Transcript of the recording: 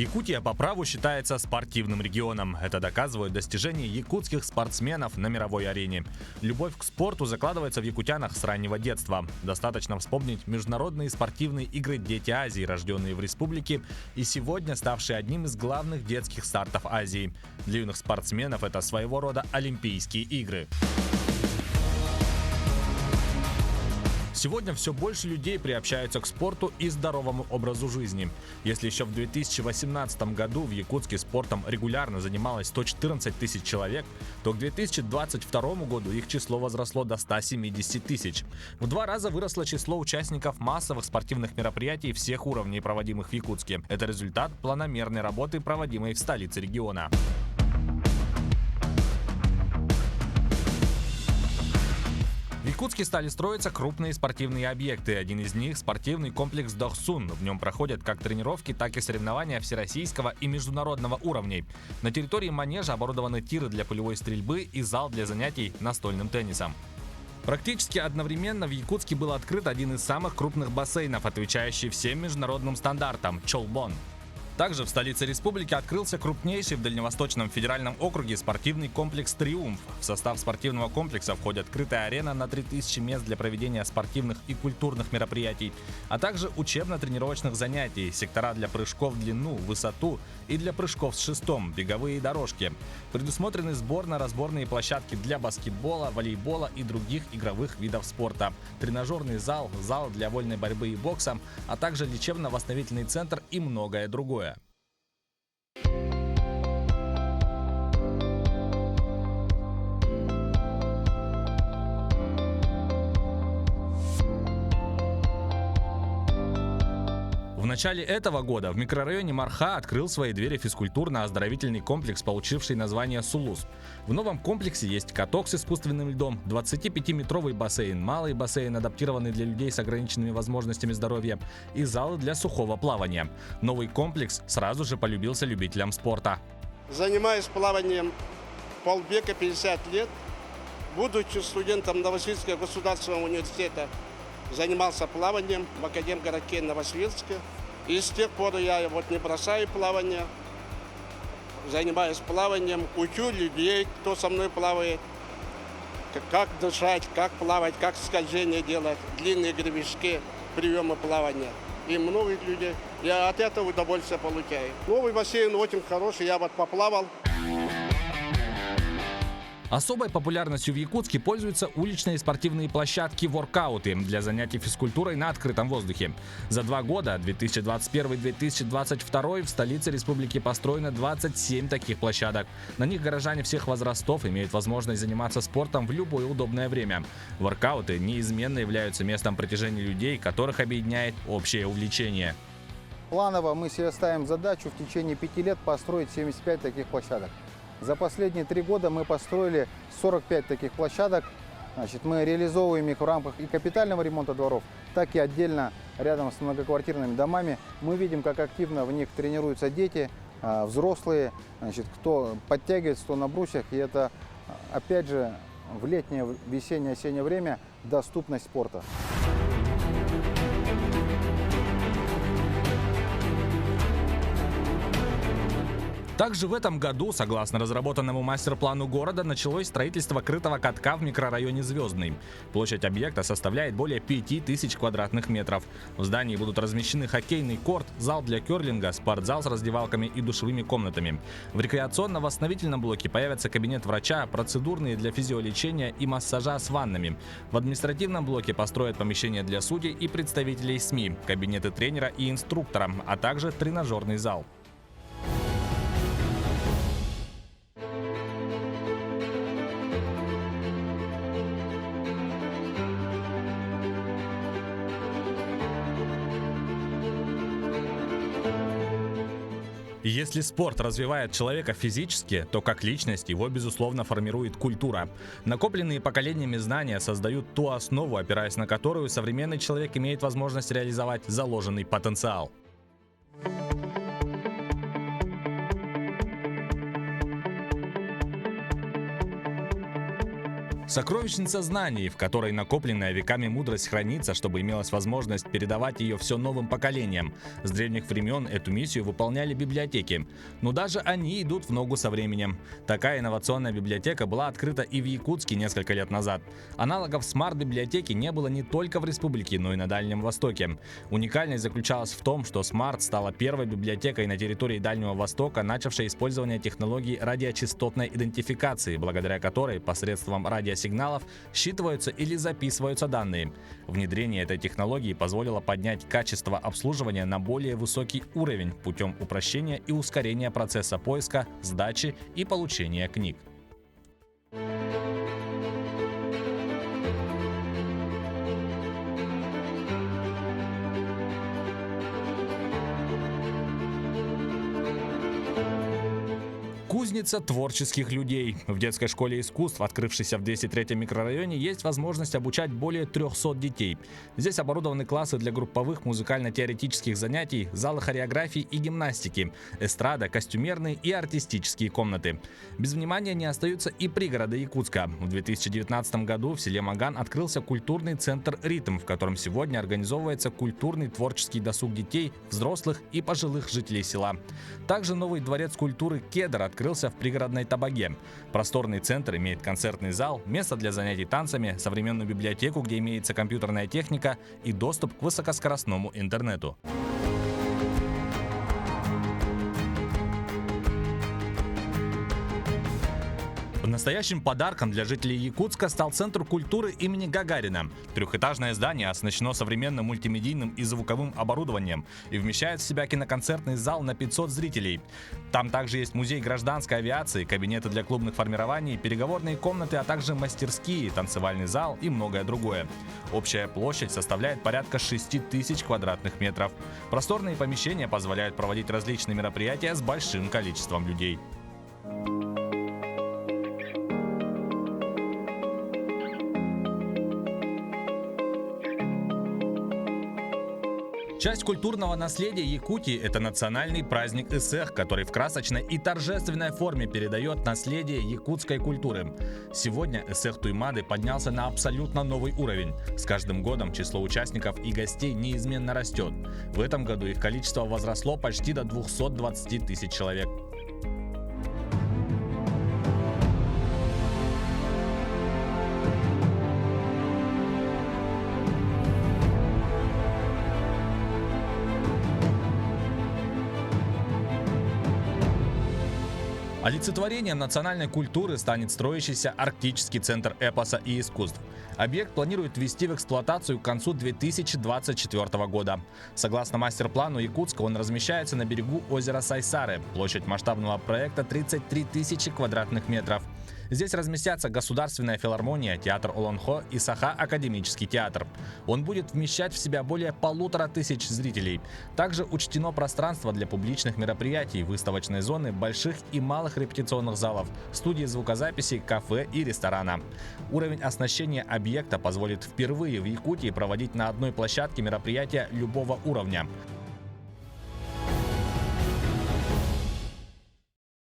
Якутия по праву считается спортивным регионом. Это доказывают достижения якутских спортсменов на мировой арене. Любовь к спорту закладывается в якутянах с раннего детства. Достаточно вспомнить международные спортивные игры «Дети Азии», рожденные в республике и сегодня ставшие одним из главных детских стартов Азии. Для юных спортсменов это своего рода Олимпийские игры. Сегодня все больше людей приобщаются к спорту и здоровому образу жизни. Если еще в 2018 году в Якутске спортом регулярно занималось 114 тысяч человек, то к 2022 году их число возросло до 170 тысяч. В 2 раза выросло число участников массовых спортивных мероприятий всех уровней, проводимых в Якутске. Это результат планомерной работы, проводимой в столице региона. В Якутске стали строиться крупные спортивные объекты. Один из них – спортивный комплекс «Дохсун». В нем проходят как тренировки, так и соревнования всероссийского и международного уровней. На территории манежа оборудованы тиры для полевой стрельбы и зал для занятий настольным теннисом. Практически одновременно в Якутске был открыт один из самых крупных бассейнов, отвечающий всем международным стандартам – Чолбон. Также в столице республики открылся крупнейший в Дальневосточном федеральном округе спортивный комплекс «Триумф». В состав спортивного комплекса входит крытая арена на 3000 мест для проведения спортивных и культурных мероприятий, а также учебно-тренировочных занятий, сектора для прыжков в длину, высоту и для прыжков с шестом, беговые дорожки. Предусмотрены сборно-разборные площадки для баскетбола, волейбола и других игровых видов спорта, тренажерный зал, зал для вольной борьбы и бокса, а также лечебно-восстановительный центр и многое другое. В начале этого года в микрорайоне Марха открыл свои двери физкультурно-оздоровительный комплекс, получивший название «Сулус». В новом комплексе есть каток с искусственным льдом, 25-метровый бассейн, малый бассейн, адаптированный для людей с ограниченными возможностями здоровья, и залы для сухого плавания. Новый комплекс сразу же полюбился любителям спорта. Занимаюсь плаванием полвека, 50 лет. Будучи студентом Новосибирского государственного университета, занимался плаванием в Академгородке Новосибирске. И с тех пор я не бросаю плавание, занимаюсь плаванием, учу людей, кто со мной плавает, как дышать, как плавать, как скольжение делать, длинные гребешки, приемы плавания. И много людей, я от этого удовольствие получаю. Новый бассейн очень хороший, я поплавал. Особой популярностью в Якутске пользуются уличные спортивные площадки «Воркауты» для занятий физкультурой на открытом воздухе. За 2 года, 2021-2022, в столице республики построено 27 таких площадок. На них горожане всех возрастов имеют возможность заниматься спортом в любое удобное время. Воркауты неизменно являются местом притяжения людей, которых объединяет общее увлечение. Планово мы себе ставим задачу в течение 5 лет построить 75 таких площадок. За последние 3 года мы построили 45 таких площадок. Мы реализовываем их в рамках и капитального ремонта дворов, так и отдельно рядом с многоквартирными домами. Мы видим, как активно в них тренируются дети, взрослые, кто подтягивается, кто на брусьях. И это, опять же, в летнее, весеннее, осеннее время доступность спорта. Также в этом году, согласно разработанному мастер-плану города, началось строительство крытого катка в микрорайоне Звездный. Площадь объекта составляет более 5000 квадратных метров. В здании будут размещены хоккейный корт, зал для керлинга, спортзал с раздевалками и душевыми комнатами. В рекреационно-восстановительном блоке появится кабинет врача, процедурные для физиолечения и массажа с ваннами. В административном блоке построят помещения для судей и представителей СМИ, кабинеты тренера и инструктора, а также тренажерный зал. Если спорт развивает человека физически, то как личность его, безусловно, формирует культура. Накопленные поколениями знания создают ту основу, опираясь на которую современный человек имеет возможность реализовать заложенный потенциал. Сокровищница знаний, в которой накопленная веками мудрость хранится, чтобы имелась возможность передавать ее все новым поколениям. С древних времен эту миссию выполняли библиотеки. Но даже они идут в ногу со временем. Такая инновационная библиотека была открыта и в Якутске несколько лет назад. Аналогов смарт-библиотеки не было не только в республике, но и на Дальнем Востоке. Уникальность заключалась в том, что Смарт стала первой библиотекой на территории Дальнего Востока, начавшей использование технологии радиочастотной идентификации, благодаря которой посредством радиосигналов считываются или записываются данные. Внедрение этой технологии позволило поднять качество обслуживания на более высокий уровень путем упрощения и ускорения процесса поиска, сдачи и получения книг. Кузница творческих людей. В детской школе искусств, открывшейся в 203-м микрорайоне, есть возможность обучать более 300 детей. Здесь оборудованы классы для групповых музыкально-теоретических занятий, залы хореографии и гимнастики, эстрада, костюмерные и артистические комнаты. Без внимания не остаются и пригороды Якутска. В 2019 году в селе Маган открылся культурный центр «Ритм», в котором сегодня организовывается культурный творческий досуг детей, взрослых и пожилых жителей села. Также новый дворец культуры «Кедр» открылся в пригородной Табаге. Просторный центр имеет концертный зал, место для занятий танцами, современную библиотеку, где имеется компьютерная техника и доступ к высокоскоростному интернету. Настоящим подарком для жителей Якутска стал Центр культуры имени Гагарина. Трехэтажное здание оснащено современным мультимедийным и звуковым оборудованием и вмещает в себя киноконцертный зал на 500 зрителей. Там также есть музей гражданской авиации, кабинеты для клубных формирований, переговорные комнаты, а также мастерские, танцевальный зал и многое другое. Общая площадь составляет порядка 6000 квадратных метров. Просторные помещения позволяют проводить различные мероприятия с большим количеством людей. Часть культурного наследия Якутии – это национальный праздник Эсэх, который в красочной и торжественной форме передает наследие якутской культуры. Сегодня Эсэх Туймады поднялся на абсолютно новый уровень. С каждым годом число участников и гостей неизменно растет. В этом году их количество возросло почти до 220 тысяч человек. Олицетворением национальной культуры станет строящийся арктический центр эпоса и искусств. Объект планируют ввести в эксплуатацию к концу 2024 года. Согласно мастер-плану Якутска, он размещается на берегу озера Сайсары. Площадь масштабного проекта 33 тысячи квадратных метров. Здесь разместятся Государственная филармония, театр Олонхо и Саха-академический театр. Он будет вмещать в себя более 1500 зрителей. Также учтено пространство для публичных мероприятий, выставочной зоны, больших и малых репетиционных залов, студии звукозаписи, кафе и ресторана. Уровень оснащения объекта позволит впервые в Якутии проводить на одной площадке мероприятия любого уровня.